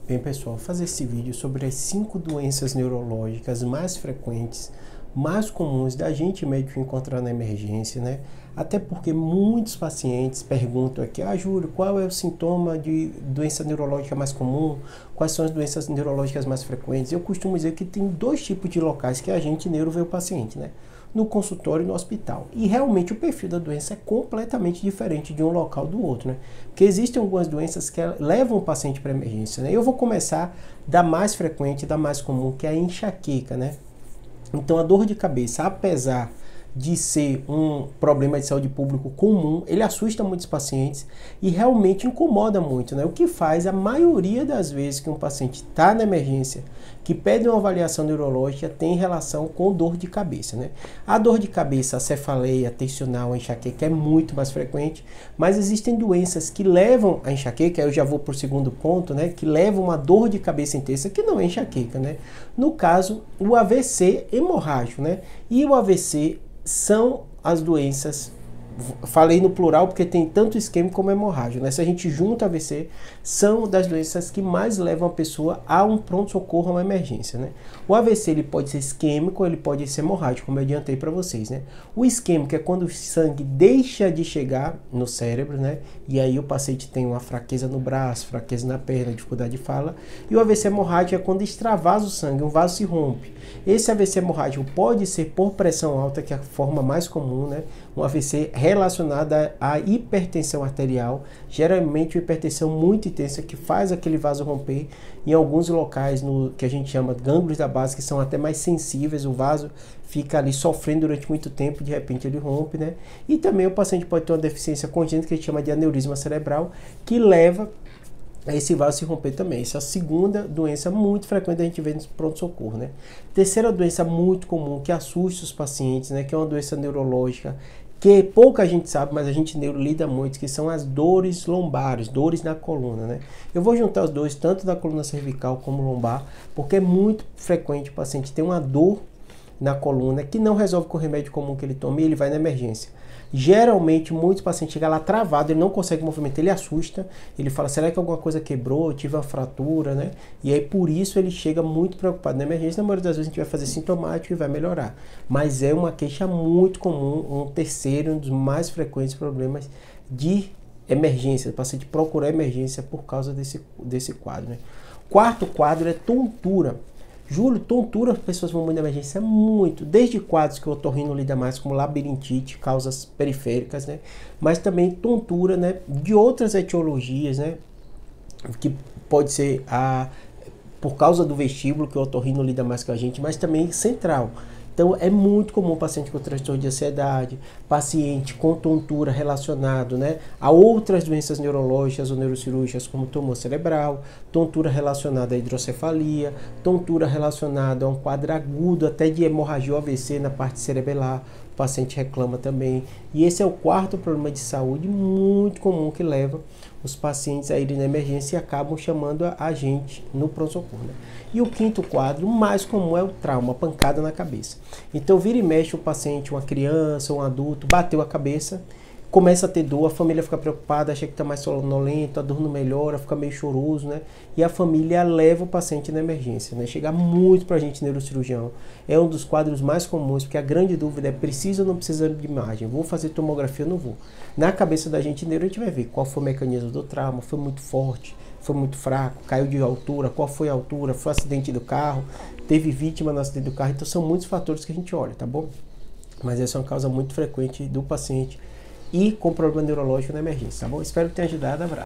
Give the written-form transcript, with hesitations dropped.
Bem, pessoal, vou fazer esse vídeo sobre as 5 doenças neurológicas mais frequentes, mais comuns da gente médico encontrar na emergência, né? Até porque muitos pacientes perguntam aqui, Júlio, qual é o sintoma de doença neurológica mais comum? Quais são as doenças neurológicas mais frequentes? Eu costumo dizer que tem 2 tipos de locais que a gente neuro vê o paciente, né? No consultório e no hospital. E realmente o perfil da doença é completamente diferente de um local do outro, né? Porque existem algumas doenças que levam o paciente para emergência, né? Eu vou começar da mais frequente, da mais comum, que é a enxaqueca, né? Então a dor de cabeça, apesar de ser um problema de saúde pública comum, ele assusta muitos pacientes e realmente incomoda muito, né? O que faz a maioria das vezes que um paciente está na emergência, que pede uma avaliação neurológica, tem relação com dor de cabeça, né? A dor de cabeça, a cefaleia, a tensional, a enxaqueca é muito mais frequente, mas existem doenças que levam a enxaqueca, eu já vou para o segundo ponto, né? Que levam uma dor de cabeça intensa, que não é enxaqueca, né? No caso, o AVC hemorrágico, né? E o AVC são as doenças, falei no plural porque tem tanto isquêmico como hemorrágico, né? Se a gente junta AVC, são das doenças que mais levam a pessoa a um pronto-socorro, a uma emergência, né? O AVC ele pode ser isquêmico, ele pode ser hemorrágico, como eu adiantei para vocês, né? O isquêmico é quando o sangue deixa de chegar no cérebro, né? E aí o paciente tem uma fraqueza no braço, fraqueza na perna, dificuldade de fala. E o AVC hemorrágico é quando extravasa o sangue, um vaso se rompe. Esse AVC hemorrágico pode ser por pressão alta, que é a forma mais comum, né? Um AVC relacionado à hipertensão arterial, geralmente uma hipertensão muito intensa que faz aquele vaso romper. Em alguns locais que a gente chama gânglios da base, que são até mais sensíveis, o vaso fica ali sofrendo durante muito tempo, de repente ele rompe, né? E também o paciente pode ter uma deficiência congênita que a gente chama de aneurisma cerebral, que leva esse vaso se romper também. Essa é a segunda doença muito frequente a gente vê no pronto-socorro, né? Terceira doença muito comum que assusta os pacientes, né? Que é uma doença neurológica que pouca gente sabe, mas a gente neuro lida muito, que são as dores lombares, dores na coluna, né? Eu vou juntar os dois, tanto da coluna cervical como lombar, porque é muito frequente o paciente ter uma dor na coluna que não resolve com o remédio comum que ele toma e ele vai na emergência. Geralmente, muitos pacientes chegam lá travado, ele não consegue movimentar, ele assusta, ele fala, será que alguma coisa quebrou, eu tive uma fratura, né? E aí, por isso, ele chega muito preocupado na emergência. Na maioria das vezes, a gente vai fazer sintomático e vai melhorar. Mas é uma queixa muito comum, um terceiro, um dos mais frequentes problemas de emergência, o paciente procurar emergência por causa desse quadro, né? Quarto quadro é tontura. Júlio, tontura, as pessoas vão muito na emergência muito, desde quadros que o otorrino lida mais, como labirintite, causas periféricas, né? Mas também tontura, né? De outras etiologias, né? Que pode ser por causa do vestíbulo, que o otorrino lida mais com a gente, mas também central. Então, é muito comum o paciente com transtorno de ansiedade, paciente com tontura relacionado, né, a outras doenças neurológicas ou neurocirúrgicas, como tumor cerebral, tontura relacionada à hidrocefalia, tontura relacionada a um quadro agudo, até de hemorragia ou AVC na parte cerebelar, o paciente reclama também. E esse é o quarto problema de saúde muito comum que leva os pacientes a irem na emergência e acabam chamando a gente no pronto-socorro, né? E o quinto quadro, mais comum, é o trauma, a pancada na cabeça. Então, vira e mexe o paciente, uma criança, um adulto, bateu a cabeça, começa a ter dor, a família fica preocupada, acha que está mais sonolento, a dor não melhora, fica meio choroso, né? E a família leva o paciente na emergência, né? Chega muito para a gente, neurocirurgião. É um dos quadros mais comuns, porque a grande dúvida é, precisa ou não precisa de imagem? Vou fazer tomografia ou não vou? Na cabeça da gente, neuro, a gente vai ver qual foi o mecanismo do trauma, foi muito forte, foi muito fraco, caiu de altura, qual foi a altura, foi um acidente do carro, teve vítima no acidente do carro. Então, são muitos fatores que a gente olha, tá bom? Mas essa é uma causa muito frequente do paciente e com problema neurológico na emergência, tá bom? Espero que tenha ajudado. Abraço.